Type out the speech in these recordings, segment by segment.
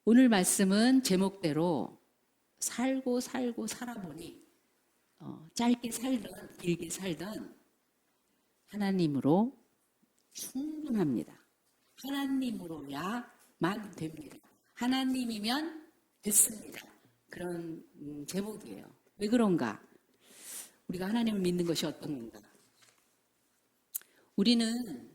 오늘 말씀은 제목대로 살고 살아보니 짧게 살든 길게 살든 하나님으로 충분합니다. 하나님으로야만 됩니다. 하나님이면 됐습니다. 그런 제목이에요. 왜 그런가? 우리가 하나님을 믿는 것이 어떤 건가? 우리는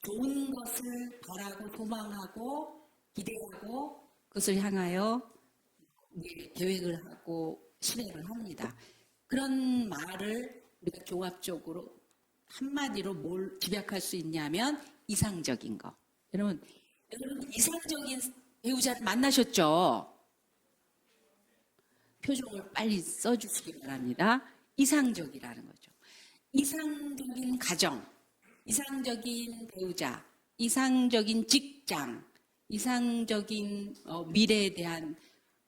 좋은 것을 바라고 소망하고 기대하고 그것을 향하여 계획을 하고 실행을 합니다. 그런 말을 우리가 종합적으로 한마디로 뭘 집약할 수 있냐면 이상적인 거. 여러분 이상적인 배우자를 만나셨죠? 표정을 빨리 써주시기 바랍니다. 이상적이라는 거죠. 이상적인 가정, 이상적인 배우자, 이상적인 직장, 이상적인 미래에 대한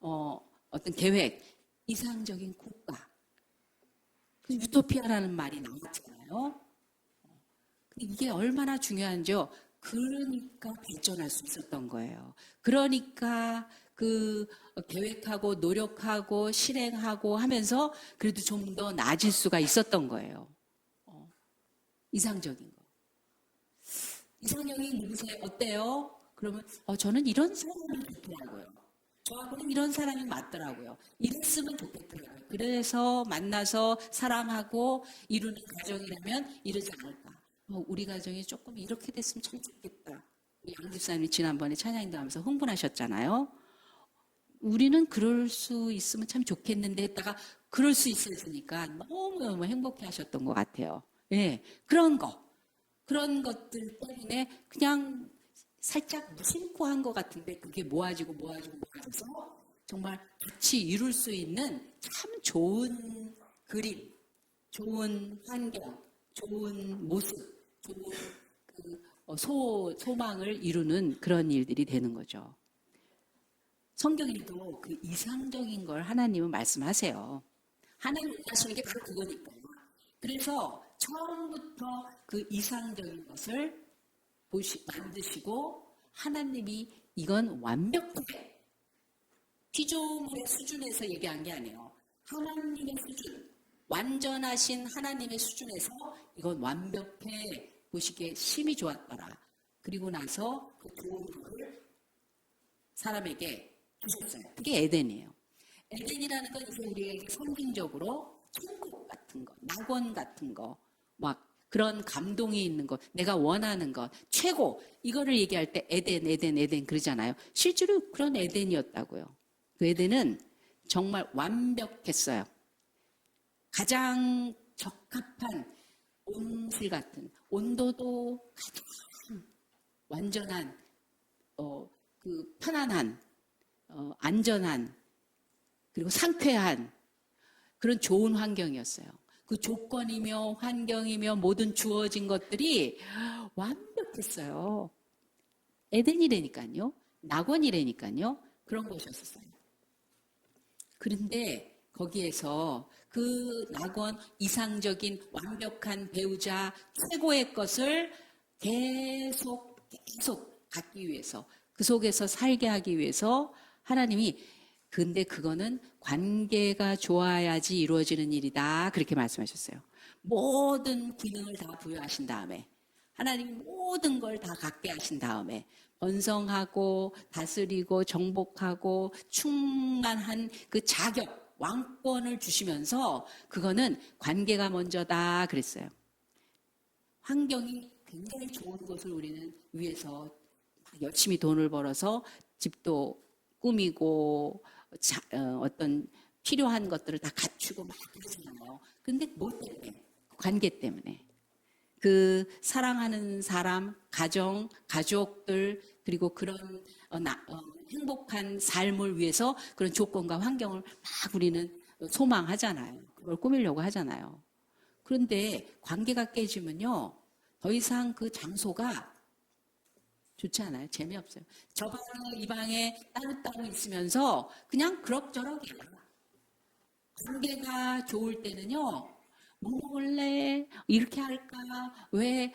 어떤 계획, 이상적인 국가. 유토피아라는 말이 나왔잖아요. 이게 얼마나 중요한지요. 그러니까 발전할 수 있었던 거예요. 그러니까 그 계획하고 노력하고 실행하고 하면서 그래도 좀 더 나아질 수가 있었던 거예요. 이상적인 거. 이상형이 누구세요? 어때요? 그러면 저는 이런 사람이 좋더라고요. 저하고는 이런 사람이 맞더라고요. 이랬으면 좋겠더라고요. 그래서 만나서 사랑하고 이루는 가정이라면 이러지 않을까. 우리 가정이 조금 이렇게 됐으면 참 좋겠다. 양 집사님이 지난번에 찬양인도 하면서 흥분하셨잖아요. 우리는 그럴 수 있으면 참 좋겠는데 했다가 그럴 수 있었으니까 너무너무 행복해 하셨던 것 같아요. 예, 그런 것들 때문에 그냥 살짝 무심코 한 것 같은데 그게 모아져서 정말 같이 이룰 수 있는 참 좋은 그림, 좋은 환경, 좋은 모습, 좋은 소망을 이루는 그런 일들이 되는 거죠. 성경에도 그 이상적인 걸 하나님은 말씀하세요. 하나님 하시는 게 바로 그거니까요. 그래서 처음부터 그 이상적인 것을 만드시고 하나님이 이건 완벽해. 피조물의 수준에서 얘기한 게 아니에요. 하나님의 수준, 완전하신 하나님의 수준에서 이건 완벽해 보시기에 심히 좋았더라. 그리고 나서 그 좋은 것을 사람에게 주셨어요. 그게 에덴이에요. 에덴이라는 건 이제 우리에게 상징적으로 천국 같은 거, 낙원 같은 거, 막 그런 감동이 있는 것, 내가 원하는 것, 최고 이거를 얘기할 때 에덴 그러잖아요. 실제로 그런 에덴이었다고요. 그 에덴은 정말 완벽했어요. 가장 적합한 온실 같은 온도도 가장 완전한 그 편안한 안전한 그리고 상쾌한 그런 좋은 환경이었어요. 그 조건이며 환경이며 모든 주어진 것들이 완벽했어요. 에덴이라니까요. 낙원이라니까요. 그런 곳이었어요. 그런데 거기에서 그 낙원 이상적인 완벽한 배우자 최고의 것을 계속 갖기 위해서 그 속에서 살게 하기 위해서 하나님이 근데 그거는 관계가 좋아야지 이루어지는 일이다. 그렇게 말씀하셨어요. 모든 기능을 다 부여하신 다음에 하나님이 모든 걸 다 갖게 하신 다음에 번성하고 다스리고 정복하고 충만한 그 자격, 왕권을 주시면서 그거는 관계가 먼저다 그랬어요. 환경이 굉장히 좋은 것을 우리는 위해서 열심히 돈을 벌어서 집도 꾸미고 어떤 필요한 것들을 다 갖추고 막 그러잖아요. 근데 뭐 때문에? 관계 때문에. 그 사랑하는 사람, 가정, 가족들 그리고 그런 행복한 삶을 위해서 그런 조건과 환경을 막 우리는 소망하잖아요. 그걸 꾸미려고 하잖아요. 그런데 관계가 깨지면요. 더 이상 그 장소가 좋지 않아요. 재미없어요. 저 방에 이 방에 따로따로 있으면서 그냥 그럭저럭 관계가 좋을 때는요. 뭐 먹을래? 이렇게 할까? 왜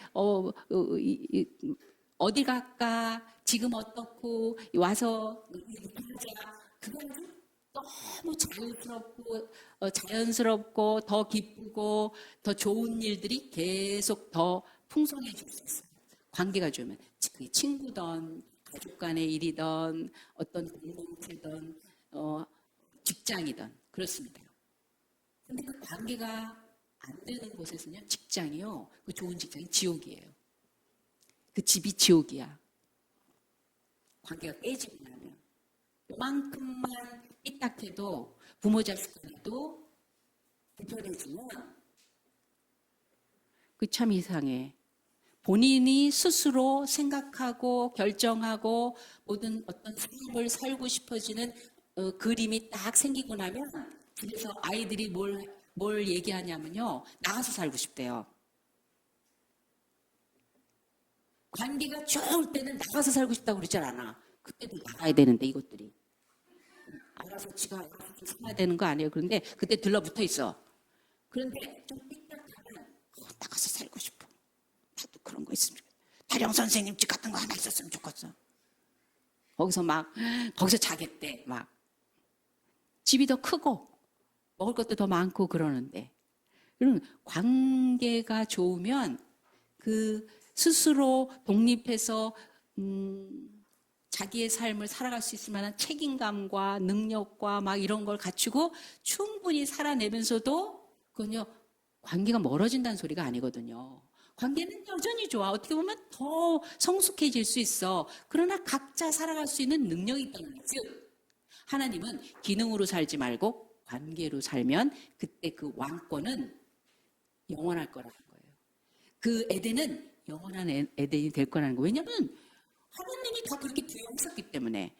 어디 갈까? 지금 어떻고? 와서 그거 너무 자연스럽고 더 기쁘고 더 좋은 일들이 계속 더 풍성해질 수 있어요. 관계가 좋으면 그게 친구든 가족 간의 일이든 어떤 공동체든 직장이든 그렇습니다. 근데 그 관계가 안 되는 곳에서는요, 직장이요, 그 좋은 직장이 지옥이에요. 그 집이 지옥이야. 관계가 깨지고 나면. 요만큼만 삐딱해도 부모 자식 간에도 불편해지면 그 참 이상해. 본인이 스스로 생각하고 결정하고 모든 어떤 삶을 살고 싶어지는 그림이 딱 생기고 나면 집에서 아이들이 뭘 얘기하냐면요. 나가서 살고 싶대요. 관계가 좋을 때는 나가서 살고 싶다고 그러지 않아. 그때도 나가야 되는데 이것들이. 알아서 지가 알아서 좀 살아야 되는 거 아니에요. 그런데 그때 들러붙어 있어. 그런데 좀 삐딱하면 나가서 살고 싶어. 나도 그런 거 있으면 좋겠어. 다령 선생님 집 같은 거 하나 있었으면 좋겠어. 거기서 자겠대. 막 집이 더 크고 먹을 것도 더 많고 그러는데. 그럼 관계가 좋으면 그 스스로 독립해서 자기의 삶을 살아갈 수 있을 만한 책임감과 능력과 막 이런 걸 갖추고 충분히 살아내면서도 그건요, 관계가 멀어진다는 소리가 아니거든요. 관계는 여전히 좋아. 어떻게 보면 더 성숙해질 수 있어. 그러나 각자 살아갈 수 있는 능력이 있다는 거죠. 하나님은 기능으로 살지 말고 관계로 살면 그때 그 왕권은 영원할 거라는 거예요. 그 에덴은 영원한 에덴이 될 거라는 거예요. 왜냐하면 하나님이 다 그렇게 부여하셨기 때문에.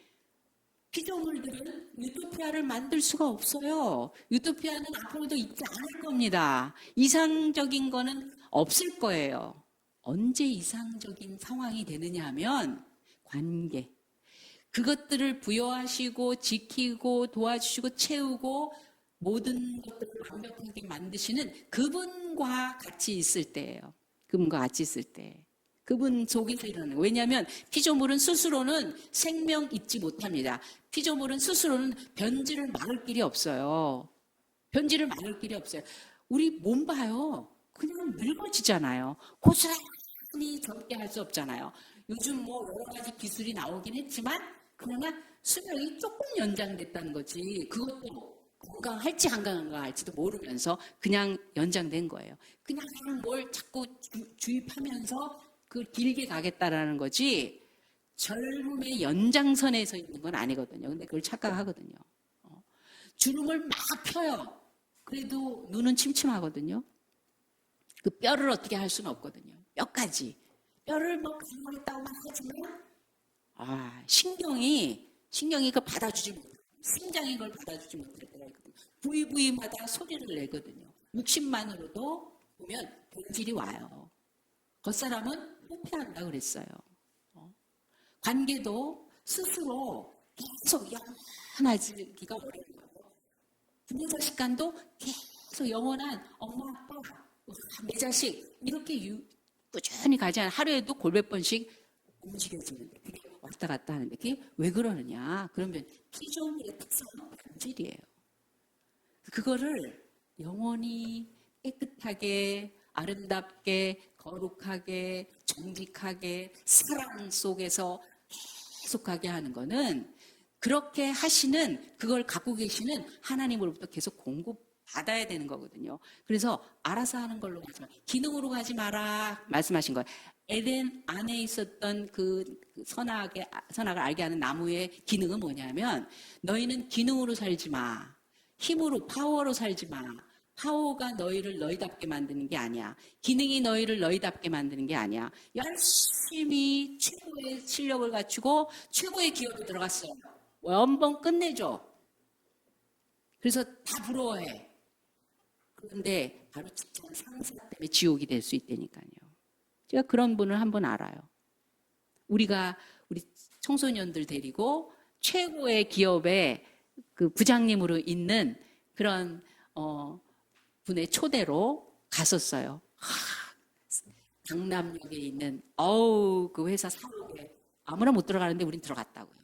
피조물들은 유토피아를 만들 수가 없어요. 유토피아는 앞으로도 있지 않을 겁니다. 이상적인 거는 없을 거예요. 언제 이상적인 상황이 되느냐 하면 관계. 그것들을 부여하시고 지키고 도와주시고 채우고 모든 것들을 완벽하게 만드시는 그분과 같이 있을 때예요. 그분과 같이 있을 때. 그분 속에서 일어나는 거예요. 왜냐하면 피조물은 스스로는 생명 잊지 못합니다. 피조물은 스스로는 변질을 막을 길이 없어요. 변질을 막을 길이 없어요. 우리 몸 봐요. 그냥 늙어지잖아요. 고스란히 젊게 할 수 없잖아요. 요즘 뭐 여러 가지 기술이 나오긴 했지만 그러나 수명이 조금 연장됐다는 거지. 그것도 건강할지 안 건강할지도 모르면서 그냥 연장된 거예요. 그냥 뭘 자꾸 주입하면서 그 길게 가겠다라는 거지 젊음의 연장선에 서 있는 건 아니거든요. 근데 그걸 착각하거든요. 주름을 막 펴요. 그래도 눈은 침침하거든요. 그 뼈를 어떻게 할 수는 없거든요. 뼈까지. 뼈를 뭐 강화했다고 하지만 신경이 그걸 받아주지 못해요. 심장이 그걸 받아주지 못할 때가 있거든요. 부위마다 소리를 내거든요. 60만으로도 보면 본질이 와요. 겉사람은 회피한다 그랬어요. 관계도 스스로 계속 영원하기가 어려운 거예요. 부모자식 간도 계속 영원한 엄마, 아빠, 내 자식 이렇게 꾸준히 가지 않아 하루에도 골몇 번씩 움직여지는데 그게 왔다 갔다 하는데 그게 왜 그러느냐? 그러면 피조물의 특성은 본질이에요. 그거를 영원히 깨끗하게 아름답게 거룩하게 정직하게 사랑 속에서 계속하게 하는 거는 그렇게 하시는 그걸 갖고 계시는 하나님으로부터 계속 공급받아야 되는 거거든요. 그래서 알아서 하는 걸로 가지 마. 기능으로 가지 마라 말씀하신 거예요. 에덴 안에 있었던 그 선악을 알게 하는 나무의 기능은 뭐냐면 너희는 기능으로 살지 마. 힘으로 파워로 살지 마. 파워가 너희를 너희답게 만드는 게 아니야. 기능이 너희를 너희답게 만드는 게 아니야. 열심히 최고의 실력을 갖추고 최고의 기업에 들어갔어요. 원번 끝내줘. 그래서 다 부러워해. 그런데 바로 직장 상사 때문에 지옥이 될 수 있다니까요. 제가 그런 분을 한번 알아요. 우리 청소년들 데리고 최고의 기업에 그 부장님으로 있는 그런 분의 초대로 갔었어요. 강남역에 있는 그 회사 사옥에 아무나 못 들어가는데 우린 들어갔다고요.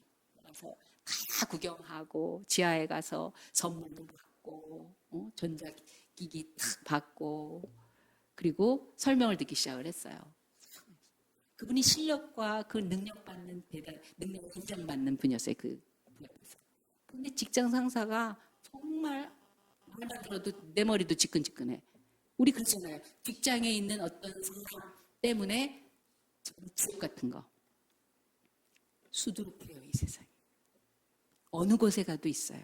그래서 다 구경하고 지하에 가서 선물도 받고 전자기기 탁 받고 그리고 설명을 듣기 시작을 했어요. 그분이 실력과 그 능력을 인정받는 분이었어요. 근데 직장 상사가 정말 말만 들어도 내 머리도 지끈지끈해. 우리 그렇잖아요. 직장에 있는 어떤 사람 때문에 주옥 같은 거 수두룩해요. 이 세상에. 어느 곳에 가도 있어요.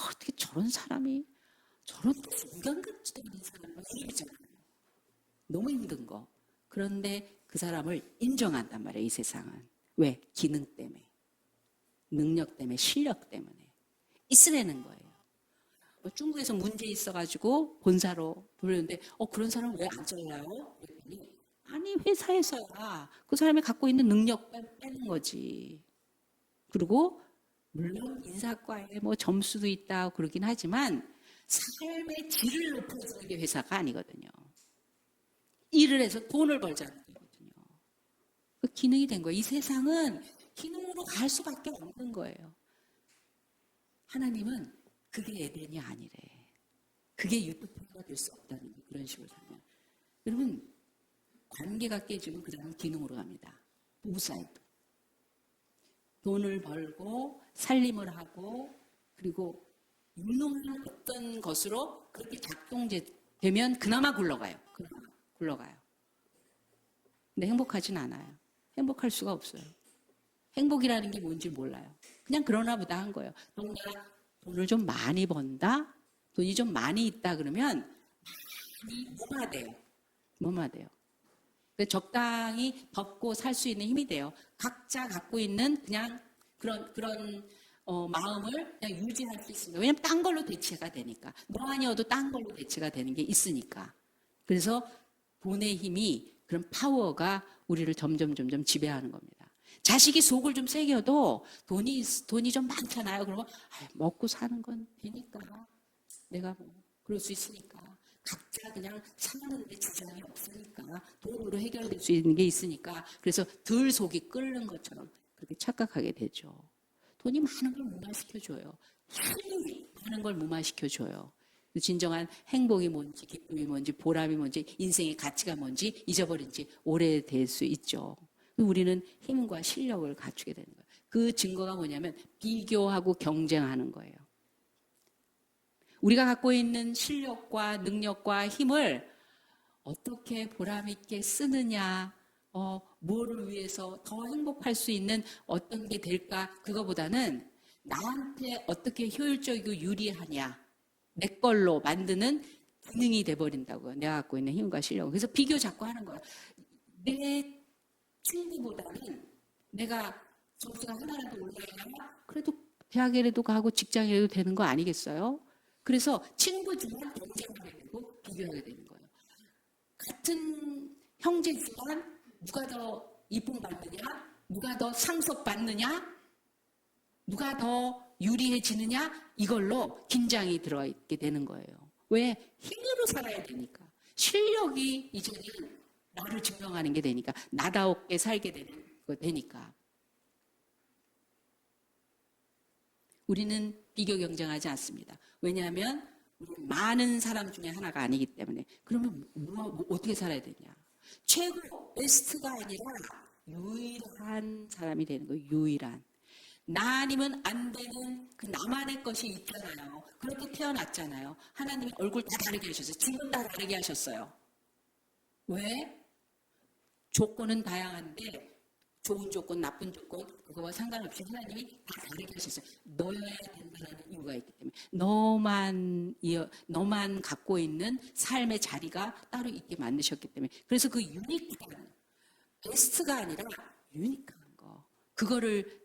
어떻게 저런 사람이 저런 인간같지도 않은 사람을 이기잖아요. 너무 힘든 거. 그런데 그 사람을 인정한단 말이에요. 이 세상은. 왜? 기능 때문에. 능력 때문에. 실력 때문에. 있으라는 거예요. 중국에서 문제 있어가지고 본사로 돌렸는데 그런 사람 왜 안 잘라요? 그랬더니 아니 회사에서야 그 사람이 갖고 있는 능력 빼는 거지. 그리고 물론 인사과에 뭐 점수도 있다 그러긴 하지만 삶의 질을 높여주는 게 회사가 아니거든요. 일을 해서 돈을 벌자는 거거든요. 그 기능이 된 거예요. 이 세상은 기능으로 갈 수밖에 없는 거예요. 하나님은 그게 에덴이 아니래. 그게 유토피아가 될 수 없다는 거. 그런 식으로 살면. 여러분 관계가 깨지면 그 다음은 기능으로 갑니다. 부부 사이도. 돈을 벌고 살림을 하고 그리고 유능한 어떤 것으로 그렇게 작동되면 그나마 굴러가요. 굴러가요. 근데 행복하진 않아요. 행복할 수가 없어요. 행복이라는 게 뭔지 몰라요. 그냥 그러나 보다 한 거예요. 내가 돈을 좀 많이 번다? 돈이 좀 많이 있다 그러면 많이 뭐마돼요. 적당히 벗고 살 수 있는 힘이 돼요. 각자 갖고 있는 그냥 그런 마음을 그냥 유지할 수 있습니다. 왜냐하면 딴 걸로 대체가 되니까. 뭐 아니어도 딴 걸로 대체가 되는 게 있으니까. 그래서 돈의 힘이 그런 파워가 우리를 점점 지배하는 겁니다. 자식이 속을 좀 새겨도 돈이 좀 많잖아요. 그러면 먹고 사는 건 되니까 내가 뭐 그럴 수 있으니까 각자 그냥 사는데 지장이 없으니까 돈으로 해결될 수 있는 게 있으니까 그래서 덜 속이 끓는 것처럼 그렇게 착각하게 되죠. 돈이 많은 걸 무마시켜줘요. 힘이 많은 걸 무마시켜줘요. 진정한 행복이 뭔지 기쁨이 뭔지 보람이 뭔지 인생의 가치가 뭔지 잊어버린 지 오래될 수 있죠. 우리는 힘과 실력을 갖추게 되는 거예요. 그 증거가 뭐냐면 비교하고 경쟁하는 거예요. 우리가 갖고 있는 실력과 능력과 힘을 어떻게 보람 있게 쓰느냐, 뭐를 위해서 더 행복할 수 있는 어떤 게 될까 그거보다는 나한테 어떻게 효율적이고 유리하냐 내 걸로 만드는 기능이 돼버린다고요. 내가 갖고 있는 힘과 실력. 그래서 비교 자꾸 하는 거예요. 내 친구보다는 내가 점수가 하나라도 올라야 그래도 대학이라도 가고 직장이라도 되는 거 아니겠어요? 그래서 친구지만 경쟁하게 되고 비교하게 되는 거예요. 같은 형제지만 누가 더 이쁨 받느냐, 누가 더 상속 받느냐, 누가 더 유리해지느냐 이걸로 긴장이 들어있게 되는 거예요. 왜? 힘으로 살아야 되니까. 실력이 이제는 나를 증명하는 게 되니까 나다웠게 살게 되는 거 되니까. 우리는 비교 경쟁하지 않습니다. 왜냐하면 많은 사람 중에 하나가 아니기 때문에. 그러면 어떻게 살아야 되냐? 최고 베스트가 아니라 유일한 사람이 되는 거예요. 유일한. 나 아니면 안 되는 그 나만의 것이 있잖아요. 그렇게 태어났잖아요. 하나님이 얼굴 다 다르게 하셨어요. 지금 다 다르게 하셨어요. 왜? 조건은 다양한데 좋은 조건, 나쁜 조건 그거와 상관없이 하나님이 다 다르게 하셨어요. 너여야 된다는 이유가 있기 때문에 너만 갖고 있는 삶의 자리가 따로 있게 만드셨기 때문에 그래서 그 유니크한 베스트가 아니라 유니크한 거 그거를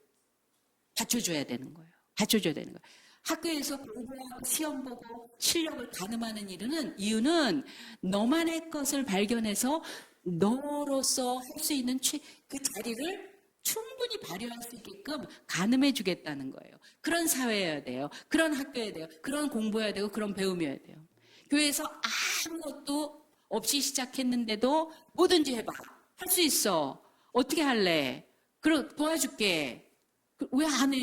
받쳐줘야 되는 거예요. 받쳐줘야 되는 거예요. 학교에서 공부하고 시험 보고 실력을 가늠하는 이유는 너만의 것을 발견해서 너로서 할 수 있는 그 자리를 충분히 발휘할 수 있게끔 가늠해 주겠다는 거예요. 그런 사회여야 돼요. 그런 학교여야 돼요. 그런 공부여야 되고 그런 배움이어야 돼요. 교회에서 아무것도 없이 시작했는데도 뭐든지 해봐. 할 수 있어. 어떻게 할래? 그럼 도와줄게. 왜 안 해?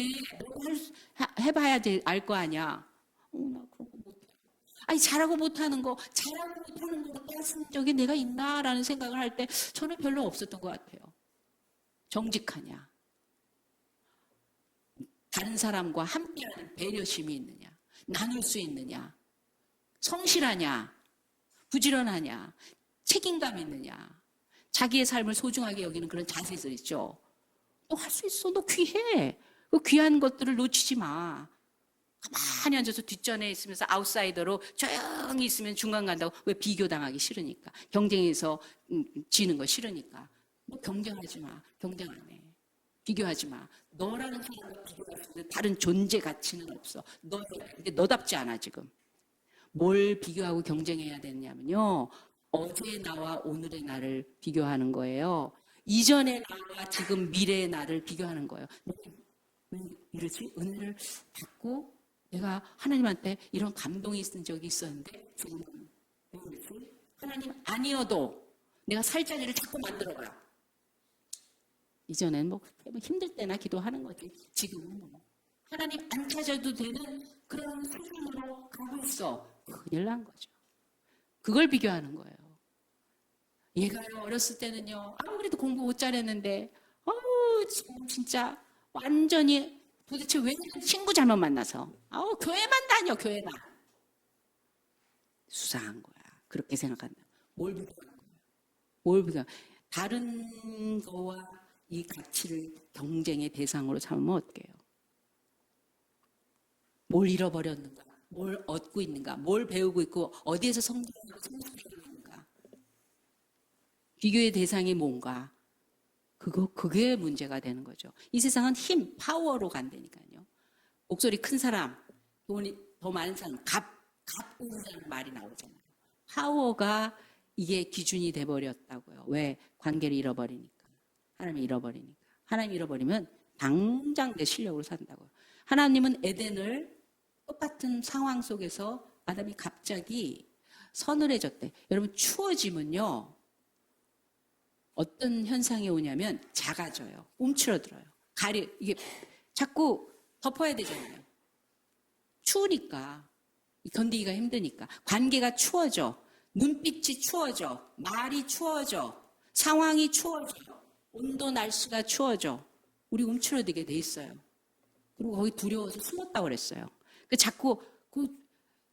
해봐야지 알 거 아니야. 나 그런 거 못해. 아니, 잘하고 못하는 거, 잘하고 못하는 거 따진 적이 내가 있나라는 생각을 할 때 저는 별로 없었던 것 같아요. 정직하냐? 다른 사람과 함께하는 배려심이 있느냐? 나눌 수 있느냐? 성실하냐? 부지런하냐? 책임감 있느냐? 자기의 삶을 소중하게 여기는 그런 자세들 있죠. 너 할 수 있어. 너 귀해. 그 귀한 것들을 놓치지 마. 가만히 앉아서 뒷전에 있으면서 아웃사이더로 조용히 있으면 중간 간다고. 왜? 비교당하기 싫으니까. 경쟁에서 지는 거 싫으니까. 너 경쟁하지 마. 경쟁 안 해. 비교하지 마. 너라는 사람과 비교할 수 있는 다른 존재 가치는 없어. 근데 너답지 않아 지금. 뭘 비교하고 경쟁해야 되느냐면요. 어제의 나와 오늘의 나를 비교하는 거예요. 이전의 나와 지금 미래의 나를 비교하는 거예요. 왜 이러지? 은혜를 받고 내가 하나님한테 이런 감동이 있은 적이 있었는데 지금은 왜 그러지? 하나님 아니어도 내가 살 자리를 자꾸 만들어가요. 이전엔 뭐 힘들 때나 기도하는 거지. 지금은 뭐 하나님 안 찾아도 되는 그런 수준으로 가고 있어. 큰일 난 거죠. 그걸 비교하는 거예요. 얘가요, 어렸을 때는요, 아무래도 공부 못 잘했는데, 진짜 완전히 도대체 왜 친구 잘못 만나서, 교회만 다녀, 교회만. 수상한 거야. 그렇게 생각한다. 뭘 비교하는 거야? 뭘 비교? 다른 거와 이 가치를 경쟁의 대상으로 삼으면 어떡해요? 뭘 잃어버렸는가? 뭘 얻고 있는가? 뭘 배우고 있고 어디에서 성장하고 성숙하고 있는가? 비교의 대상이 뭔가? 그게 문제가 되는 거죠. 이 세상은 힘, 파워로 간다니까요. 목소리 큰 사람, 돈이 더 많은 사람, 값있는 사람 말이 나오잖아요. 파워가 이게 기준이 돼버렸다고요. 왜? 관계를 잃어버리니까. 하나님 잃어버리니까. 하나님 잃어버리면 당장 내 실력으로 산다고요. 하나님은 에덴을 똑같은 상황 속에서 아담이 갑자기 서늘해졌대. 여러분 추워지면요. 어떤 현상이 오냐면 작아져요. 움츠러들어요. 이게 자꾸 덮어야 되잖아요. 추우니까. 견디기가 힘드니까. 관계가 추워져. 눈빛이 추워져. 말이 추워져. 상황이 추워져. 온도 날씨가 추워져. 우리 움츠러들게 돼 있어요. 그리고 거기 두려워서 숨었다고 그랬어요. 자꾸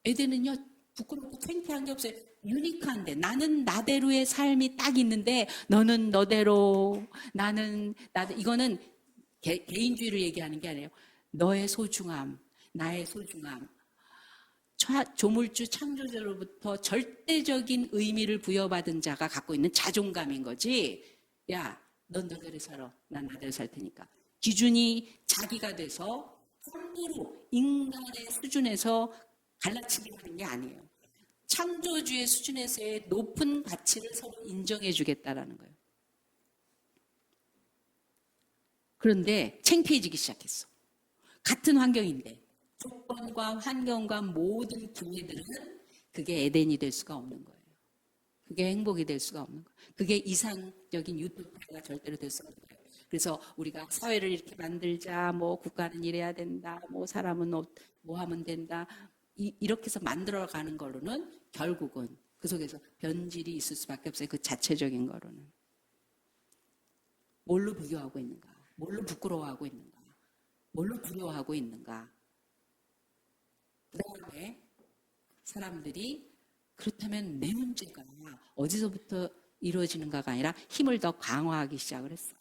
에덴은요 부끄럽고 창피한 게 없어요. 유니크한데 나는 나대로의 삶이 딱 있는데 너는 너대로 나는 이거는 개인주의를 얘기하는 게 아니에요. 너의 소중함, 나의 소중함. 조물주 창조자로부터 절대적인 의미를 부여받은 자가 갖고 있는 자존감인 거지. 야, 넌 너대로 살아. 난 나대로 살 테니까. 기준이 자기가 돼서 상대로 인간의 수준에서 갈라치기 하는 게 아니에요. 창조주의 수준에서의 높은 가치를 서로 인정해 주겠다라는 거예요. 그런데 창피해지기 시작했어. 같은 환경인데 조건과 환경과 모든 기회들은 그게 에덴이 될 수가 없는 거예요. 그게 행복이 될 수가 없는 거예요. 그게 이상적인 유토피아가 절대로 될 수 없는 거예요. 그래서 우리가 사회를 이렇게 만들자, 뭐 국가는 이래야 된다, 뭐 사람은 뭐 하면 된다, 이렇게 해서 만들어가는 거로는 결국은 그 속에서 변질이 있을 수밖에 없어요. 그 자체적인 거로는. 뭘로 비교하고 있는가? 뭘로 부끄러워하고 있는가? 뭘로 두려워하고 있는가? 그다음에 사람들이 그렇다면 내 문제가 어디서부터 이루어지는가가 아니라 힘을 더 강화하기 시작을 했어요.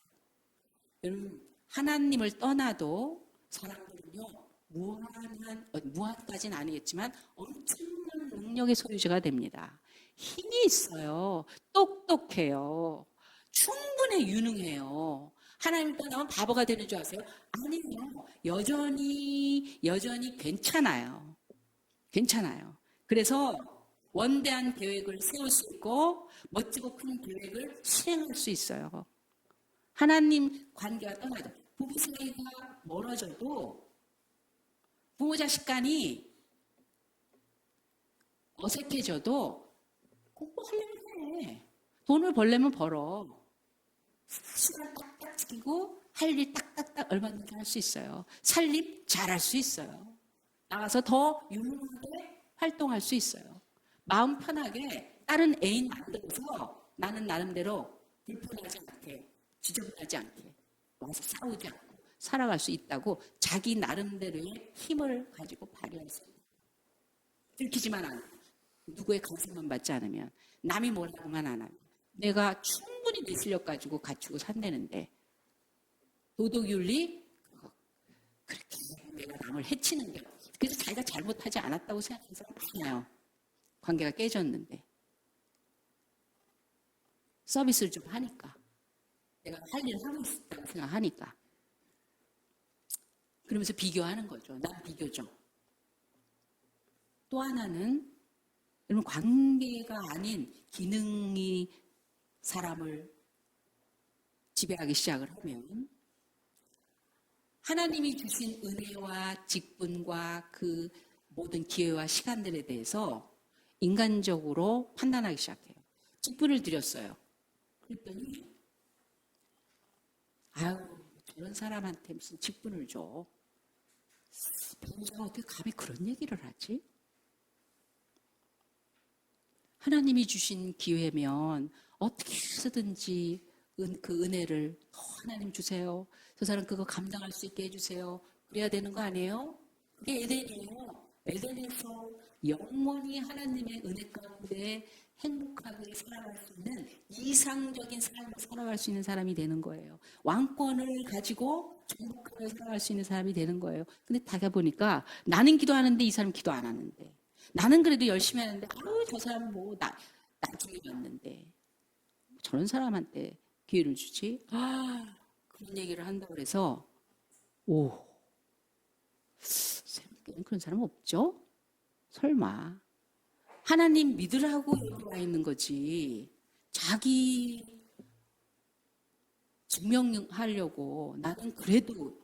여러분, 하나님을 떠나도 사람들은요, 무한까지는 아니겠지만 엄청난 능력의 소유자가 됩니다. 힘이 있어요. 똑똑해요. 충분히 유능해요. 하나님을 떠나면 바보가 되는 줄 아세요? 아니요. 여전히 괜찮아요. 괜찮아요. 그래서 원대한 계획을 세울 수 있고 멋지고 큰 계획을 실행할 수 있어요. 하나님 관계가 떠나도 부부 사이가 멀어져도 부모 자식 간이 어색해져도 공부하려면 해. 돈을 벌려면 벌어. 시간 딱딱 지키고 할 일 딱딱딱 얼마든지 할 수 있어요. 살림 잘할 수 있어요. 나가서 더 유능하게 활동할 수 있어요. 마음 편하게 다른 애인 만들어서 나는 나름대로 불편하지 않게, 지저분하지 않게, 와서 싸우지 않고 살아갈 수 있다고 자기 나름대로의 힘을 가지고 발휘할 수 있어요. 들키지만 않고 누구의 간섭만 받지 않으면 남이 뭐라고만 안 하면 내가 충분히 내 실력 가지고 갖추고 산다는데 도덕윤리 그렇게 내가 남을 해치는 게 그래서 자기가 잘못하지 않았다고 생각하는 사람 많아요. 관계가 깨졌는데 서비스를 좀 하니까 내가 할 일을 하고 있다고 생각하니까 그러면서 비교하는 거죠. 난 비교죠. 또 하나는 여러분 관계가 아닌 기능이 사람을 지배하기 시작을 하면 하나님이 주신 은혜와 직분과 그 모든 기회와 시간들에 대해서 인간적으로 판단하기 시작해요. 직분을 드렸어요. 그랬더니 아유 저런 사람한테 무슨 직분을 줘. 배우자가 어떻게 감히 그런 얘기를 하지? 하나님이 주신 기회면 어떻게 해서든지 그 은혜를 하나님 주세요. 저 사람 그거 감당할 수 있게 해주세요. 그래야 되는 거 아니에요? 그게 에덴이에요. 에덴에서 영원히 하나님의 은혜 가운데 행복하게 살아갈 수 있는 이상적인 삶을 살아갈 수 있는 사람이 되는 거예요. 왕권을 가지고 행복하게 살아갈 수 있는 사람이 되는 거예요. 근데 다가 보니까 나는 기도하는데 이 사람 기도 안 하는데 나는 그래도 열심히 하는데 저 사람 뭐 나중에 봤는데 저런 사람한테 기회를 주지? 그런 얘기를 한다고 그래서 쌤께는 그런 사람 없죠? 설마 하나님 믿으라고 여기 와 있는 거지 자기 증명하려고 나는 그래도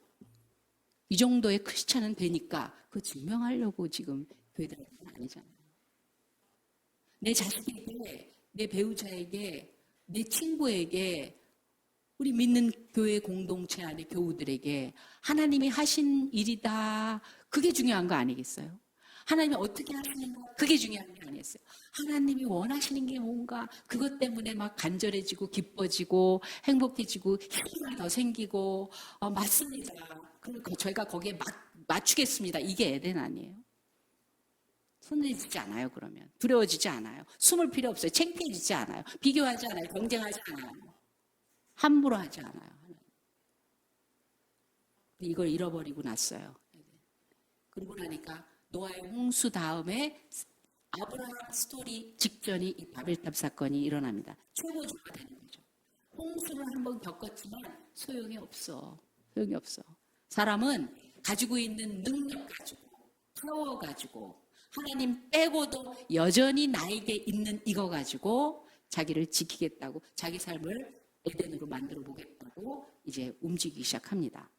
이 정도의 크리스찬은 되니까 그 증명하려고 지금 교회 다니는 건 아니잖아요. 내 자식에게, 내 배우자에게, 내 친구에게, 우리 믿는 교회 공동체 안에 교우들에게 하나님이 하신 일이다. 그게 중요한 거 아니겠어요? 하나님이 어떻게 하시는가? 그게 중요한 게 아니었어요. 하나님이 원하시는 게 뭔가 그것 때문에 막 간절해지고 기뻐지고 행복해지고 힘이 더 생기고 맞습니다. 그러니까 저희가 거기에 맞추겠습니다. 이게 에덴 아니에요. 손해지지 않아요. 그러면 두려워지지 않아요. 숨을 필요 없어요. 창피해지지 않아요. 비교하지 않아요. 경쟁하지 않아요. 함부로 하지 않아요. 이걸 잃어버리고 났어요. 그러고 나니까 노아의 홍수 다음에 아브라함 스토리 직전이 이 바벨탑 사건이 일어납니다. 최고조가 되는 거죠. 홍수를 한번 겪었지만 소용이 없어. 소용이 없어. 사람은 가지고 있는 능력 가지고 파워 가지고 하나님 빼고도 여전히 나에게 있는 이거 가지고 자기를 지키겠다고 자기 삶을 에덴으로 만들어 보겠다고 이제 움직이기 시작합니다.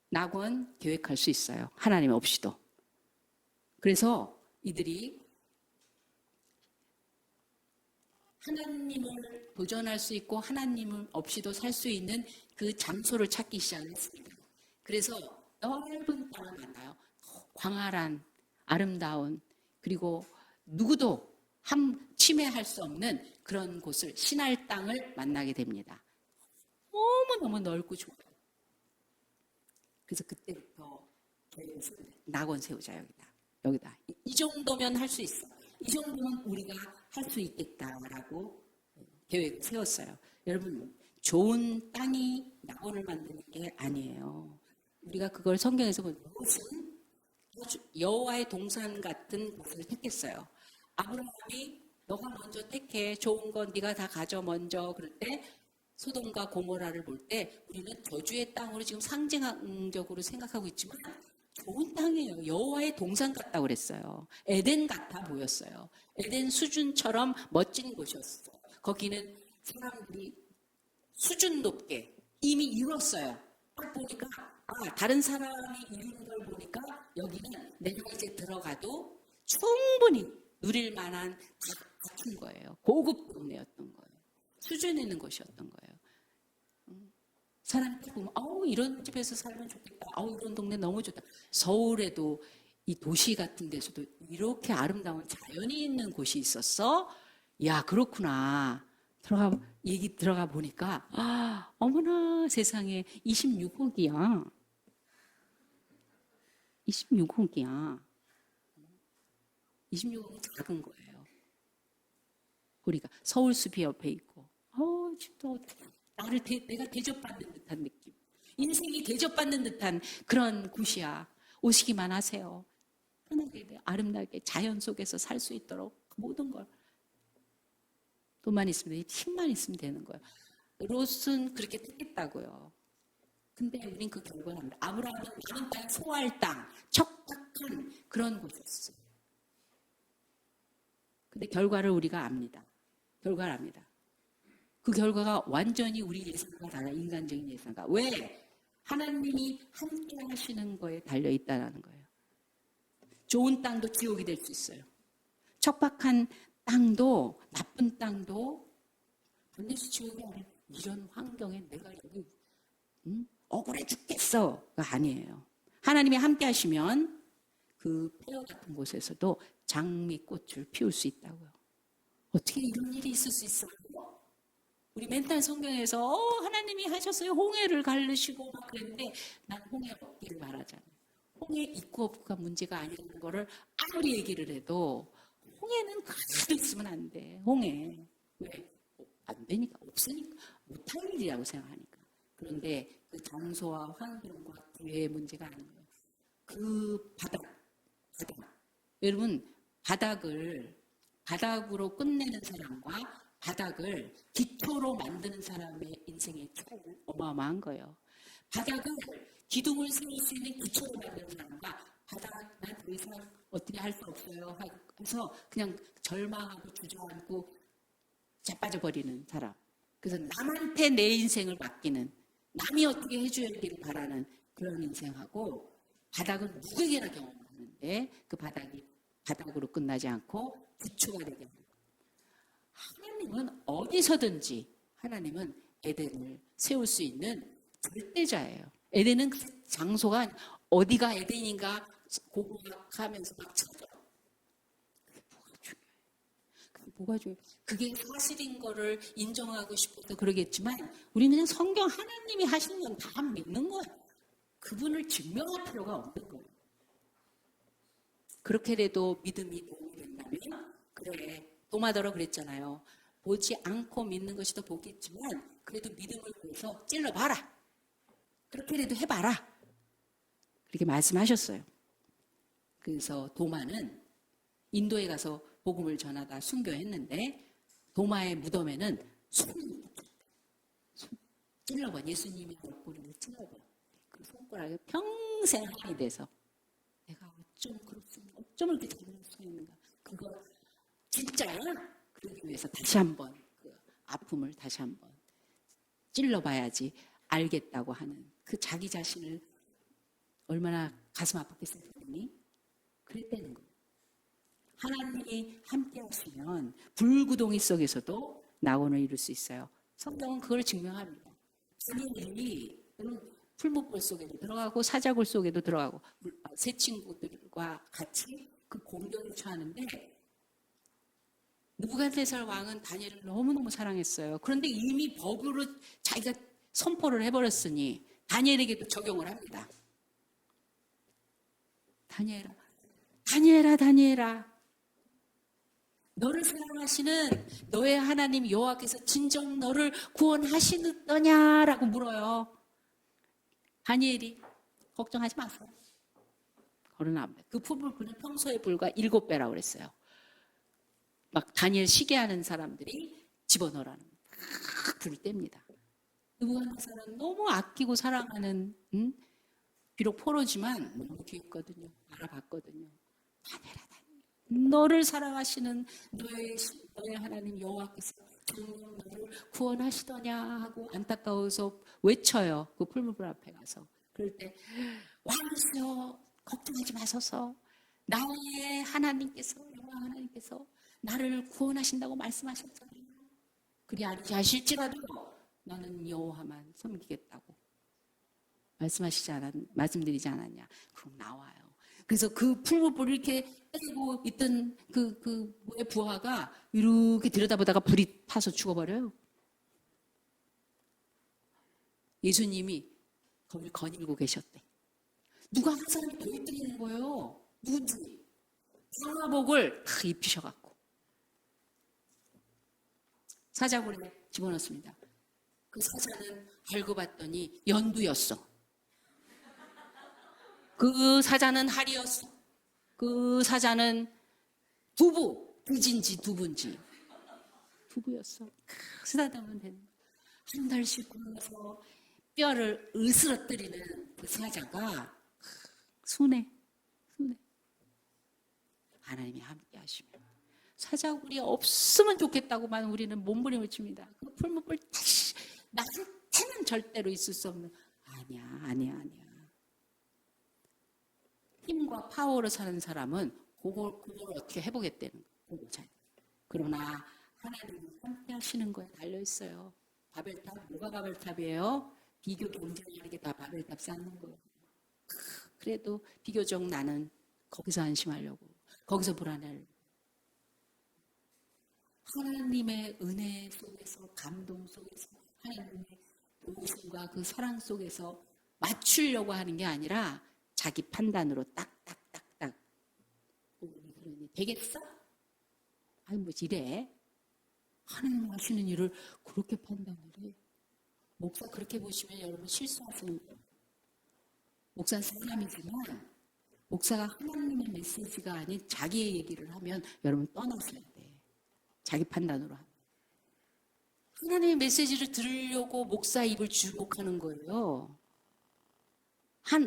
낙원 계획할 수 있어요. 하나님 없이도. 그래서 이들이 하나님을 도전할 수 있고 하나님을 없이도 살 수 있는 그 장소를 찾기 시작했습니다. 그래서 넓은 땅을 만나요. 광활한 아름다운 그리고 누구도 침해할 수 없는 그런 곳을 시날 땅을 만나게 됩니다. 너무너무 넓고 좋아요. 그래서 그때부터 낙원 세우자 여기다. 이 정도면 할 수 있어. 이 정도면 우리가 할 수 있겠다라고 계획을 세웠어요. 여러분 좋은 땅이 낙원을 만드는 게 아니에요. 우리가 그걸 성경에서 보면 무엇은 여호와의 동산 같은 곳을 택했어요. 아브라함이 너가 먼저 택해. 좋은 건 네가 다 가져 먼저. 그럴 때 소돔과 고모라를 볼 때 우리는 저주의 땅으로 지금 상징적으로 생각하고 있지만 좋은 땅이에요. 여호와의 동산 같다고 그랬어요. 에덴 같아 보였어요. 에덴 수준처럼 멋진 곳이었어요. 거기는 사람들이 수준 높게 이미 이뤘어요. 딱 보니까 다른 사람이 이루는 걸 보니까 여기는 내가 이제 들어가도 충분히 누릴 만한 다 큰 거예요. 고급 동네였던 거예요. 수준 있는 곳이었던 거예요. 사람들이 보면 이런 집에서 살면 좋겠다. 이런 동네 너무 좋다. 서울에도 이 도시 같은 데서도 이렇게 아름다운 자연이 있는 곳이 있었어? 야, 그렇구나. 얘기 들어가 보니까 어머나 세상에 26억이야. 26억이야. 26억은 작은 거예요. 우리가 서울숲이 옆에 있고 진짜 내가 대접받는 듯한 느낌. 인생이 대접받는 듯한 그런 곳이야. 오시기만 하세요. 편하게 아름답게 자연 속에서 살 수 있도록 모든 걸 돈만 있으면 힘만 있으면 되는 거예요. 롯은 그렇게 택했다고요. 근데 우린 그 결과를 압니다. 아브라함은 많은 땅, 소할 땅, 척박한 그런 곳이었어요. 근데 결과를 우리가 압니다. 결과를 압니다. 그 결과가 완전히 우리 예상과 달라. 인간적인 예상과. 왜? 하나님이 함께 하시는 거에 달려 있다는 거예요. 좋은 땅도 지옥이 될 수 있어요. 척박한 땅도 나쁜 땅도 반드시 지옥이 아니에요. 이런 환경에 내가 여기 억울해 죽겠어가 아니에요. 하나님이 함께 하시면 그 폐허 같은 곳에서도 장미꽃을 피울 수 있다고요. 어떻게 이런 일이 있을 수 있어요? 우리 맨날 성경에서 하나님이 하셨어요. 홍해를 가르시고 막 그랬는데 난 홍해 없기를 바라잖아요. 홍해 있고 없고가 문제가 아니라는 거를 아무리 얘기를 해도 홍해는 가득 있으면 안 돼. 홍해. 왜? 안 되니까. 없으니까. 못할 일이라고 생각하니까. 그런데 그 장소와 환경과 기회의 문제가 아닌 거예요. 그 바닥. 여러분, 바닥으로 끝내는 사람과 바닥을 기초로 만드는 사람의 인생의 차이는 어마어마한 거예요. 바닥을 기둥을 세울 수 있는 기초로 만드는 사람과 바닥 난 더 이상 어떻게 할 수 없어요 해서 그냥 절망하고 주저앉고 자빠져 버리는 사람. 그래서 남한테 내 인생을 맡기는, 남이 어떻게 해주기를 바라는 그런 인생하고 바닥은 누구에게나 경험하는데 그 바닥이 바닥으로 끝나지 않고 기초가 되게 합니다. 하나님은 어디서든지 하나님은 에덴을 세울 수 있는 절대자예요. 에덴은 그 장소가 어디가 에덴인가 고고학하면서 막 찾아. 그게 뭐가 중요해? 그게 사실인 거를 인정하고 싶어서 그러겠지만 우리는 그냥 성경 하나님이 하시는 건 다 믿는 거예요. 그분을 증명할 필요가 없는 거예요. 그렇게 돼도 믿음이 도움이 된다면 그래. 도마더러 그랬잖아요. 보지 않고 믿는 것이 더 복이지만 그래도 믿음을 구해서 찔러봐라. 그렇게라도 해봐라. 그렇게 말씀하셨어요. 그래서 도마는 인도에 가서 복음을 전하다 순교했는데 도마의 무덤에는 손을 찔러봐. 예수님의 옆구리를 찔러봐. 그 손가락이 평생 한이 돼서 내가 어쩜 이렇게 잘할 수 있는가. 그거 진짜야? 그러기 위해서 다시 한번 그 아픔을 다시 한번 찔러봐야지 알겠다고 하는 그 자기 자신을 얼마나 가슴 아프겠어요. 그랬다는 거예요. 하나님이 함께 하시면 불구덩이 속에서도 낙원을 이룰 수 있어요. 성경은 그걸 증명합니다. 다니엘이 풀무불 속에도 들어가고 사자굴 속에도 들어가고 세 친구들과 같이 그 공경에 처하는데 느부갓네살 왕은 다니엘을 너무너무 사랑했어요. 그런데 이미 법으로 자기가 선포를 해버렸으니 다니엘에게도 적용을 합니다. 다니엘아 너를 사랑하시는 너의 하나님 여호와께서 진정 너를 구원하시느냐라고 물어요. 다니엘이 걱정하지 마세요. 그러나 그 풀불은 평소의 불과 7배라고 그랬어요. 막 다니엘 시기하는 사람들이 집어넣으라는 막 불을 뗍니다. 느부갓네살은 너무 아끼고 사랑하는 비록 포로지만 너무 귀엽거든요. 알아봤거든요. 다니엘아 너를 사랑하시는 너의 하나님 여호와께서 정녕 너를 구원하시더냐 하고 안타까워서 외쳐요. 그 풀무불 앞에 가서. 그럴 때 왕이시여 걱정하지 마소서 나의 하나님께서 여호와 하나님께서 나를 구원하신다고 말씀하셨잖아요. 그리 하실지라도 나는 여호와만 섬기겠다고 말씀드리지 않았냐. 그럼 나와요. 그래서 그 풀무불을 이렇게 떼고 있던 그 부하가 이렇게 들여다보다가 불이 타서 죽어버려요. 예수님이 거기 거닐고 계셨대. 누가 한 사람이 더 있는 거예요. 누군지. 상하복을 다 입히셔갖고 사자굴에 집어넣습니다. 그 사자는 알고 봤더니 연두였어. 그 사자는 하리였어. 그 사자는 두부인지 두부인지 두부였어. 쓰다듬으면 되는 거야. 한 달씩 굶어서 뼈를 으스러뜨리는 그 사자가 순해. 하나님이 함께 하시면 사자굴이 없으면 좋겠다고만 우리는 몸부림을 칩니다. 그 풀무불 다시 나한테는 절대로 있을 수 없는. 아니야. 힘과 파워로 사는 사람은 그걸 어떻게 해보겠다는 거예요. 그러나 하나님은 함께 하시는 거에 달려있어요. 바벨탑, 뭐가 바벨탑이에요? 비교 경쟁하는 게 다 바벨탑 쌓는 거예요. 그래도 비교적 나는 거기서 안심하려고, 거기서 불안해하려고. 하나님의 은혜 속에서, 감동 속에서, 하나님의 도우심과 그 사랑 속에서 맞추려고 하는 게 아니라 자기 판단으로 딱딱딱딱 그러니 되겠어? 아니 뭐 이래? 하나님 하시는 일을 그렇게 판단을 해? 목사 그렇게 보시면 여러분 실수하시는 거예요. 목사는 사람이지만 목사가 하나님의 메시지가 아닌 자기의 얘기를 하면 여러분 떠나셔야 돼. 자기 판단으로 하면. 하나님의 메시지를 들으려고 목사 입을 주목하는 거예요.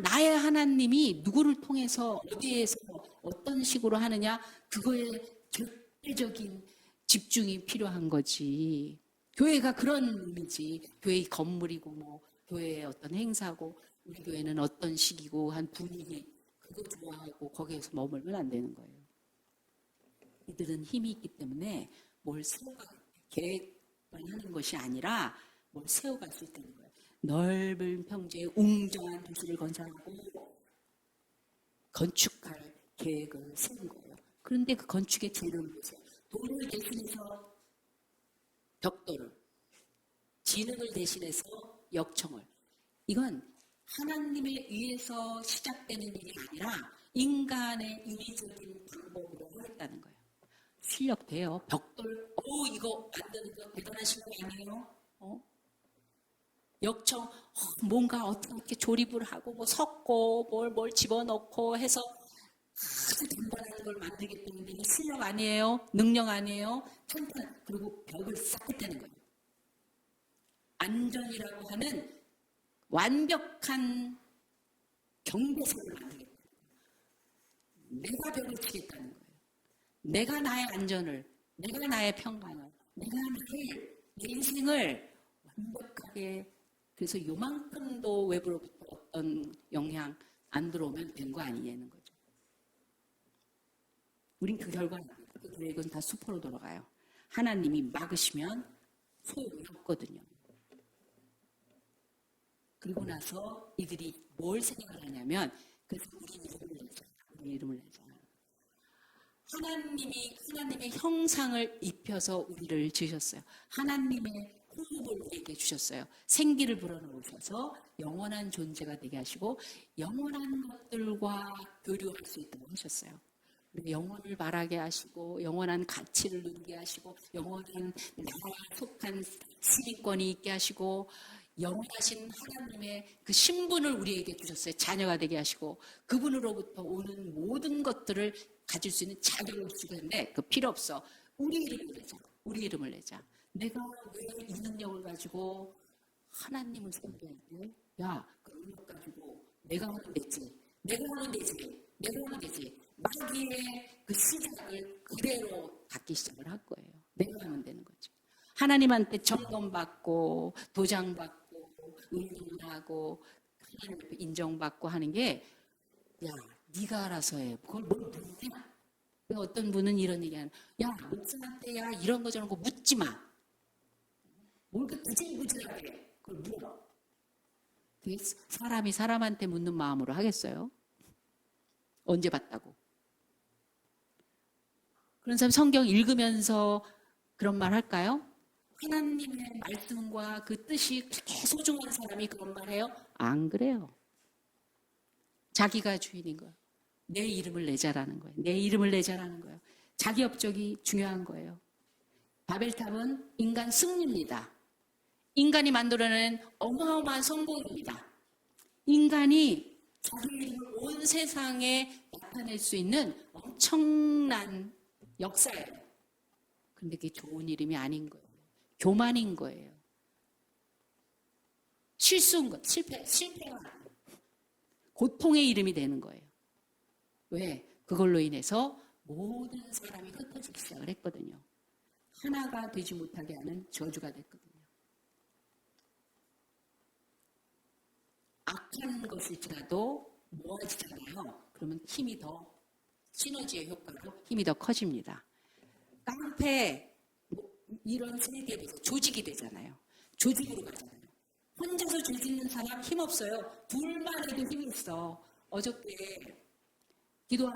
나의 하나님이 누구를 통해서 어디에서 어떤 식으로 하느냐, 그거에 절대적인 집중이 필요한 거지. 교회가 그런 의미지. 교회의 건물이고 뭐 교회의 어떤 행사고 우리 교회는 어떤 식이고 한 분위기, 그거 좋아하고 거기에서 머물면 안 되는 거예요. 이들은 힘이 있기 때문에 뭘 계획만 하는 것이 아니라 뭘 세워갈 수 있다는 거예요. 넓은 평지에 웅장한 도시를 건설하고 건축할 계획을 세운 거예요. 그런데 그 건축의 재능을 보세요. 돌을 대신해서 벽돌을, 지능을 대신해서 역청을. 이건 하나님에 의해서 시작되는 일이 아니라 인간의 인위적인 방법으로 하겠다는 거예요. 실력 돼요. 벽돌, 이거 만드는 거 대단하신 거 아니에요? 역청, 뭔가 어떻게 조립을 하고 뭐 섞고 뭘 집어넣고 해서 아주 단단한 걸 만들겠다는 게 실력 아니에요? 능력 아니에요? 탄탄. 그리고 벽을 쌓겠다는 거예요. 안전이라고 하는 완벽한 경계선을 만들겠다. 내가 벽을 치겠다는 거예요. 내가 나의 안전을, 내가 나의 평강을, 내가 내 인생을 완벽하게. 그래서 요만큼도 외부로부터 어떤 영향 안 들어오면 된 거 아니냐는 거죠. 우린 그 결과는, 그 계획은 다 수포로 돌아가요. 하나님이 막으시면 소용이 없거든요. 그리고 나서 이들이 뭘 생각을 하냐면, 그래서 우리 이름을 내자. 하나님의 형상을 입혀서 우리를 지으셨어요. 하나님의 호흡을 우리에게 주셨어요. 생기를 불어넣으셔서 영원한 존재가 되게 하시고 영원한 것들과 교류할 수 있도록 하셨어요. 영혼을 바라게 하시고 영원한 가치를 누리게 하시고 영원한 나라에 속한 시민권이 있게 하시고 영원하신 하나님의 그 신분을 우리에게 주셨어요. 자녀가 되게 하시고 그분으로부터 오는 모든 것들을 가질 수 있는 자격을 주셨는데 그 필요 없어. 우리 이름을 내자. 내가 왜 이 능력을 가지고 하나님을 섬겨야 돼? 야, 그 능력 가지고 내가 하면 되지. 마귀의 그 시작을 그대로 갖기 시작을 할 거예요. 내가 하면 되는 거죠. 하나님한테 점검받고 도장받고 의인하고 하나님 인정받고 하는 게, 야, 네가 알아서 해. 그걸 뭘 모르냐? 어떤 분은 이런 얘기하는, 야, 목사한테 야 이런 거 저런 거 묻지 마. 뭘 그 구질구질하게 그걸 물어. 사람이 사람한테 묻는 마음으로 하겠어요? 언제 봤다고? 그런 사람 성경 읽으면서 그런 말 할까요? 하나님의 말씀과 그 뜻이 그렇게 소중한 사람이 그런 말 해요? 안 그래요. 자기가 주인인 거예요. 내 이름을 내자라는 거예요. 내 이름을 내자라는 거예요. 자기 업적이 중요한 거예요. 바벨탑은 인간 승리입니다. 인간이 만들어낸 어마어마한 성공입니다. 인간이 자기 이름을 온 세상에 나타낼 수 있는 엄청난 역사예요. 그런데 그게 좋은 이름이 아닌 거예요. 교만인 거예요. 실수인 것, 실패가 고통의 이름이 되는 거예요. 왜? 그걸로 인해서 모든 사람이 흩어지기 시작을 했거든요. 하나가 되지 못하게 하는 저주가 됐거든요. 악한 것일지라도 모아지잖아요. 그러면 힘이 더, 시너지의 효과로 힘이 더 커집니다. 깡패, 이런 세계에서 조직이 되잖아요. 조직으로 가잖아요. 혼자서 조직 있는 사람 힘없어요. 둘만 해도 힘이 있어. 어저께 기도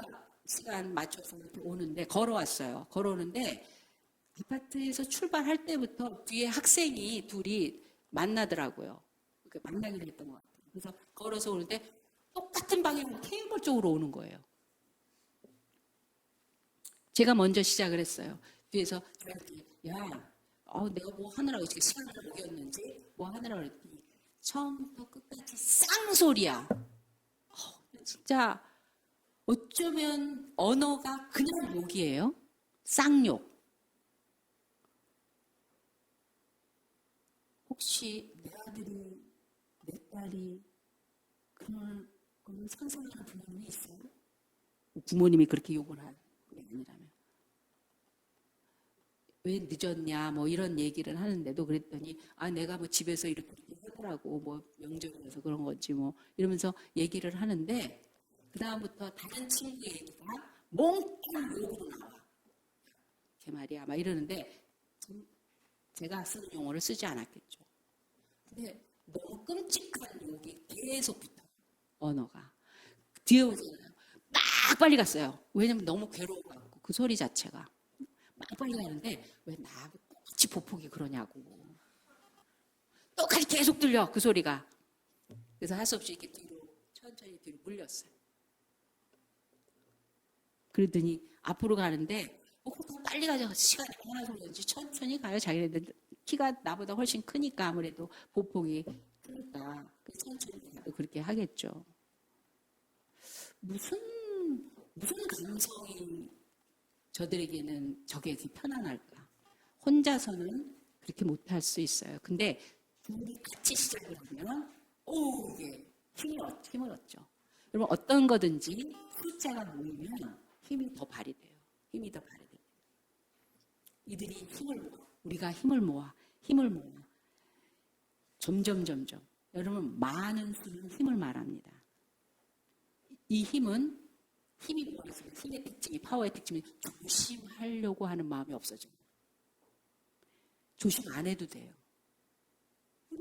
시간 맞춰서 오는데 걸어왔어요. 걸어오는데 아파트에서 출발할 때부터 뒤에 학생이 둘이 만나더라고요. 만나기로 했던 것 같아요. 그래서 걸어서 오는데 똑같은 방향으로 테이블 쪽으로 오는 거예요. 제가 먼저 시작을 했어요. 뒤에서 야, 내가 뭐 하느라고 지금 시간을 녹였는지 뭐 하느라고 그랬더니 처음부터 끝까지 쌍소리야. 진짜 어쩌면 언어가 그냥 욕이에요. 쌍욕. 혹시 내 아들이, 내 딸이 그런 상상하는 부모님이 있어요? 부모님이 그렇게 욕을 하는 게 아니라면. 왜 늦었냐 뭐 이런 얘기를 하는데도 그랬더니 내가 뭐 집에서 이렇게 하더라고 뭐 명절이라서 그런 거지 뭐 이러면서 얘기를 하는데 그 다음부터 다른 친구 얘기가 몽땅 욕으로 나와. 걔 말이야 막 이러는데 제가 쓰는 용어를 쓰지 않았겠죠. 근데 너무 끔찍한 욕이 계속 붙어. 언어가. 뒤에 오잖아요. 막 빨리 갔어요. 왜냐면 너무 괴로워갖고 그 소리 자체가. 막 빨리 가는데 왜 나하고 똑같이 보폭이 그러냐고. 똑같이 계속 들려 그 소리가. 그래서 할 수 없이 이렇게 천천히 뒤로 물렸어요. 그러더니 앞으로 가는데 더 빨리 가자. 시간이 많아서 그런지 천천히 가요. 자기네들 키가 나보다 훨씬 크니까 아무래도 보폭이 크니까 천천히 가도 그렇게 하겠죠. 무슨 감성이 저들에게는 저게 편안할까? 혼자서는 그렇게 못할 수 있어요. 근데 둘이 같이 시작을 하면 이게 힘을 얻죠. 여러분 어떤 거든지 숫자가 모이면 힘이 더 발휘돼요. 힘이 더 발휘돼요. 이들이 힘을 모아. 우리가 힘을 모아. 점점. 여러분 많은 수는 힘을 말합니다. 이 힘이 뭐겠어요? 힘의 특징이, 파워의 특징이 조심하려고 하는 마음이 없어집니다. 조심 안 해도 돼요.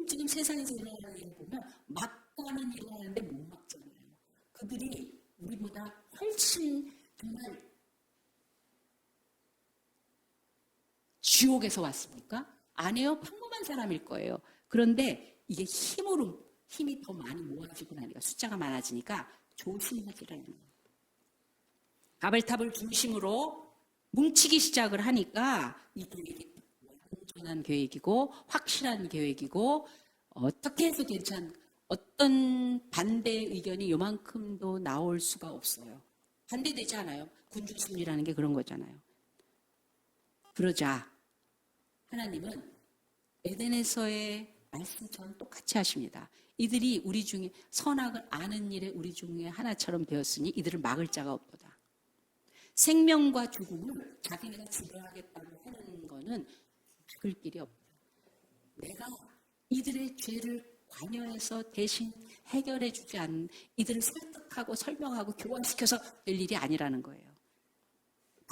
지금 세상에서 일어나는 일을 보면 막가는 일을 하는데 못 막잖아요. 그들이 우리보다 훨씬 정말 지옥에서 왔습니까? 아니에요. 평범한 사람일 거예요. 그런데 이게 힘이 더 많이 모아지고 나니까 숫자가 많아지니까 조심하지라는 거예요. 바벨탑을 중심으로 뭉치기 시작을 하니까 이 계획이 완전한 계획이고 확실한 계획이고 어떻게 해서 어떤 반대 의견이 요만큼도 나올 수가 없어요. 반대되지 않아요. 군중 심리라는 게 그런 거잖아요. 그러자 하나님은 에덴에서의 말씀처럼 똑같이 하십니다. 이들이 우리 중에 선악을 아는 일에 우리 중에 하나처럼 되었으니 이들을 막을 자가 없도다. 생명과 죽음을 자기네가 주도하겠다고 하는 거는 막을 길이 없다. 내가 이들의 죄를 관여해서 대신 해결해 주지 않는 이들을 설득하고 설명하고 교환시켜서 될 일이 아니라는 거예요.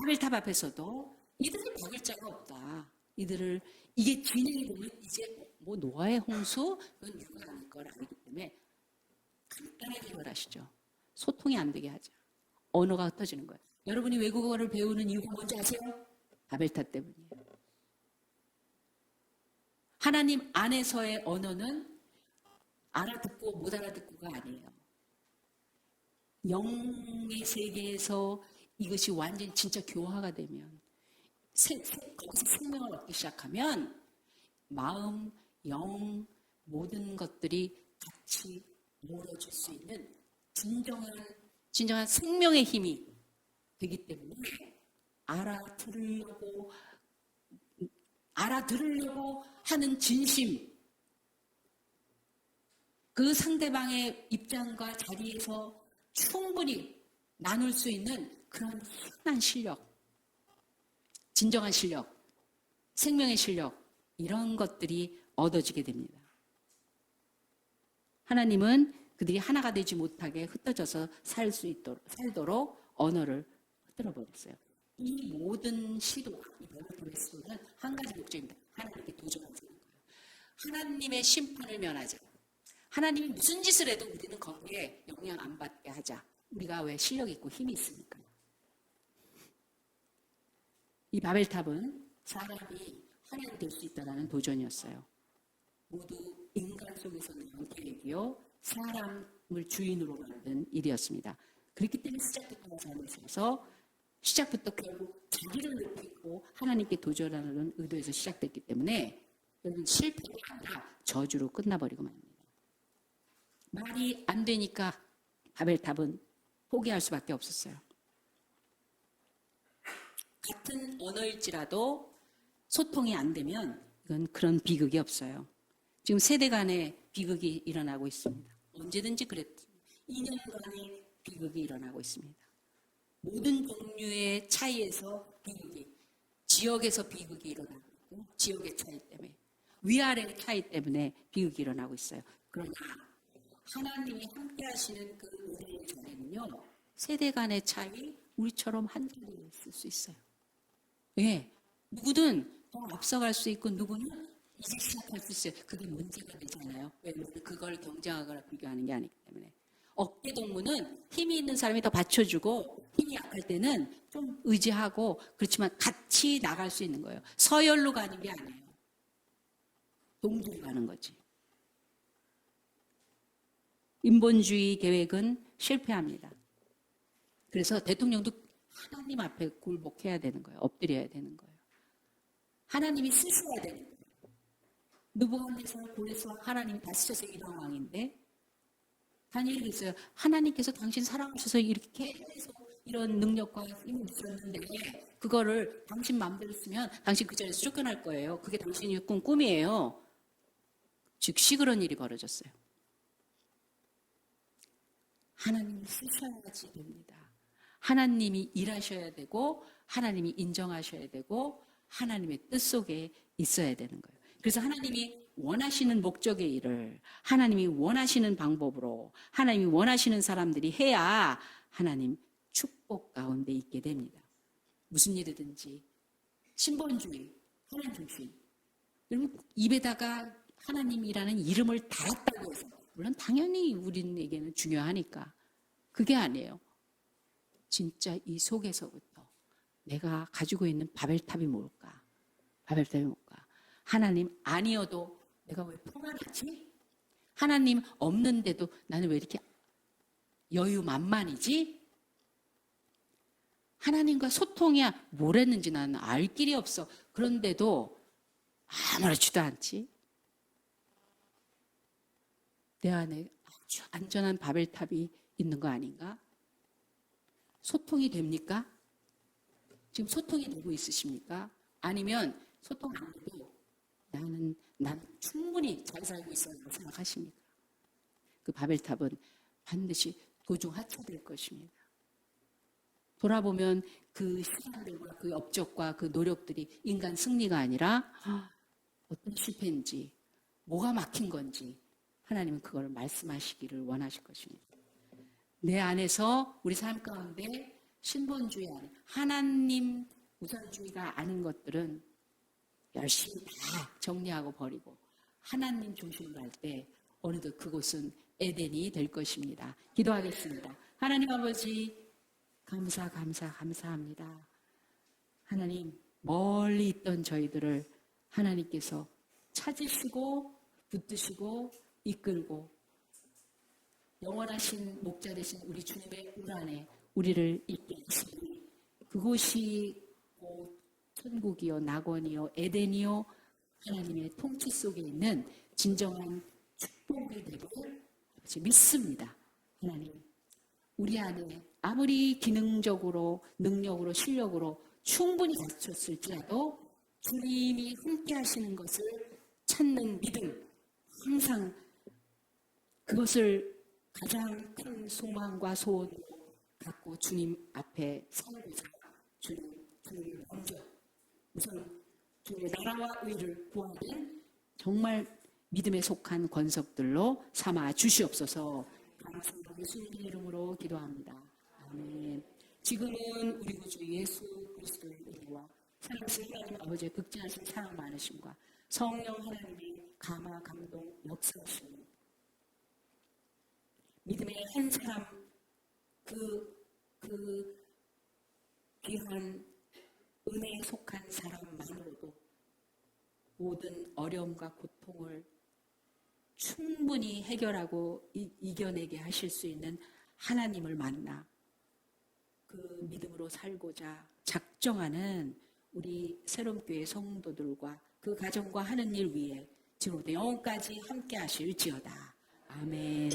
바벨탑 앞에서도 이들을 막을 자가 없다. 이들을 이게 진행이 되면 이제 뭐 노아의 홍수 그건 누가 아닐 걸 알기 때문에 간단하게 말하시죠. 소통이 안 되게 하자. 언어가 흩어지는 거예요. 여러분이 외국어를 배우는 이유가 뭔지 아세요? 바벨탑 때문이에요. 하나님 안에서의 언어는 알아듣고 못 알아듣고가 아니에요. 영의 세계에서 이것이 완전히 진짜 교화가 되면 거기서 생명을 얻기 시작하면 마음, 영, 모든 것들이 같이 몰아줄 수 있는 진정한 생명의 힘이 되기 때문에 알아들으려고 하는 진심, 그 상대방의 입장과 자리에서 충분히 나눌 수 있는 그런 희한한 실력, 진정한 실력, 생명의 실력, 이런 것들이 얻어지게 됩니다. 하나님은 그들이 하나가 되지 못하게 흩어져서 살도록 언어를 흩어져 버렸어요. 이 모든 시도, 이 바벨탑의 시도는 한 가지 목적입니다. 하나님께 도전하는 거예요. 하나님의 심판을 면하자. 하나님이 무슨 짓을 해도 우리는 거기에 영향 안 받게 하자. 우리가 왜 실력 있고 힘이 있으니까요. 이 바벨탑은 사람이 하나님 될 수 있다는 도전이었어요. 모두 인간 속에서 나온 계획이요. 사람을 주인으로 만든 일이었습니다. 그렇기 때문에 시작부터 삶에 있어서 시작부터 결국 자기를 높이고 하나님께 도전하는 의도에서 시작됐기 때문에 여러분 실패가 아니라 저주로 끝나버리고 맙니다. 말이 안 되니까 바벨탑은 포기할 수밖에 없었어요. 같은 언어일지라도 소통이 안 되면 이건 그런 비극이 없어요. 지금 세대 간의 비극이 일어나고 있습니다. 언제든지 그랬죠. 2년간의 비극이 일어나고 있습니다. 모든 종류의 차이에서 비극이, 지역에서 비극이 일어나고 있고, 지역의 차이 때문에, 위아래의 차이 때문에 비극이 일어나고 있어요. 그러나 하나님이 함께 하시는 그 은혜의 전에는요, 세대 간의 차이, 우리처럼 한자리에 있을 수 있어요. 예, 누구든 더 앞서갈 수 있고, 누구는 이제 시작할 수 있어요. 그게 문제가 되잖아요. 왜냐하면 그걸 경쟁하거나 비교하는 게 아니기 때문에. 어깨 동무는 힘이 있는 사람이 더 받쳐주고 힘이 약할 때는 좀 의지하고 그렇지만 같이 나갈 수 있는 거예요. 서열로 가는 게 아니에요. 동조로 가는 거지. 인본주의 계획은 실패합니다. 그래서 대통령도 하나님 앞에 굴복해야 되는 거예요. 엎드려야 되는 거예요. 하나님이 쓰셔야 되는 거예요. 느부갓네살 고래서 하나님이 다스려서 이런 왕인데 다니엘이 있어요. 하나님께서 당신 사랑하셔서 이렇게 해서 이런 능력과 힘을 주셨는데 그거를 당신 마음대로 쓰면 당신 그 자리에서 쫓겨날 거예요. 그게 당신이 꾼 꿈이에요. 즉시 그런 일이 벌어졌어요. 하나님을 쓰셔야지 됩니다. 하나님이 일하셔야 되고 하나님이 인정하셔야 되고 하나님의 뜻 속에 있어야 되는 거예요. 그래서 하나님이 원하시는 목적의 일을 하나님이 원하시는 방법으로 하나님이 원하시는 사람들이 해야 하나님 축복 가운데 있게 됩니다. 무슨 일이든지 신본주의, 하나님 중심. 여러분 입에다가 하나님이라는 이름을 달았다고 해서 물론 당연히 우리에게는 중요하니까 그게 아니에요. 진짜 이 속에서부터 내가 가지고 있는 바벨탑이 뭘까? 바벨탑이 뭘까? 하나님 아니어도 내가 왜 평안하지? 하나님 없는데도 나는 왜 이렇게 여유만만이지? 하나님과 소통이야 뭘 했는지 나는 알 길이 없어. 그런데도 아무렇지도 않지? 내 안에 아주 안전한 바벨탑이 있는 거 아닌가? 소통이 됩니까? 지금 소통이 되고 있으십니까? 아니면 소통 안 돼도 난 충분히 잘 살고 있어라고 생각하십니까? 그 바벨탑은 반드시 도중 하차될 것입니다. 돌아보면 그 시간들과 그 업적과 그 노력들이 인간 승리가 아니라 어떤 실패인지 뭐가 막힌 건지 하나님은 그걸 말씀하시기를 원하실 것입니다. 내 안에서 우리 삶 가운데 신본주의 안에 하나님 우선주의가 아닌 것들은 열심히 다 정리하고 버리고 하나님 중심으로 갈 때 어느덧 그곳은 에덴이 될 것입니다. 기도하겠습니다. 하나님 아버지 감사합니다. 하나님 멀리 있던 저희들을 하나님께서 찾으시고 붙드시고 이끌고 영원하신 목자 되신 우리 주님의 울 안에 우리를 있게 하시니 그곳이 곧 천국이요 낙원이요 에덴이요 하나님의 통치 속에 있는 진정한 축복의 됨을 믿습니다. 하나님 우리 안에 아무리 기능적으로 능력으로 실력으로 충분히 갖췄을지라도 주님이 함께 하시는 것을 찾는 믿음 항상 그것을 가장 큰 소망과 소원으로 갖고 주님 앞에 서고자 주님을 먼저 우선 주님의 나라와 의를 구하는 정말 믿음에 속한 권석들로 삼아 주시옵소서. 감사합니다. 예수님의 이름으로 기도합니다. 아멘. 지금은 우리 구주 예수 그리스도의 은혜와 사랑하신 하나님 아버지의 극진하신 사랑 많으심과 성령 하나님의 감화 감동 역사하심 믿음의 한 사람 그 귀한 은혜에 속한 사람만으로도 모든 어려움과 고통을 충분히 해결하고 이겨내게 하실 수 있는 하나님을 만나 그 믿음으로 살고자 작정하는 우리 새롬교회 성도들과 그 가정과 하는 일 위에 지금부터 영원까지 함께 하실지어다. 아멘.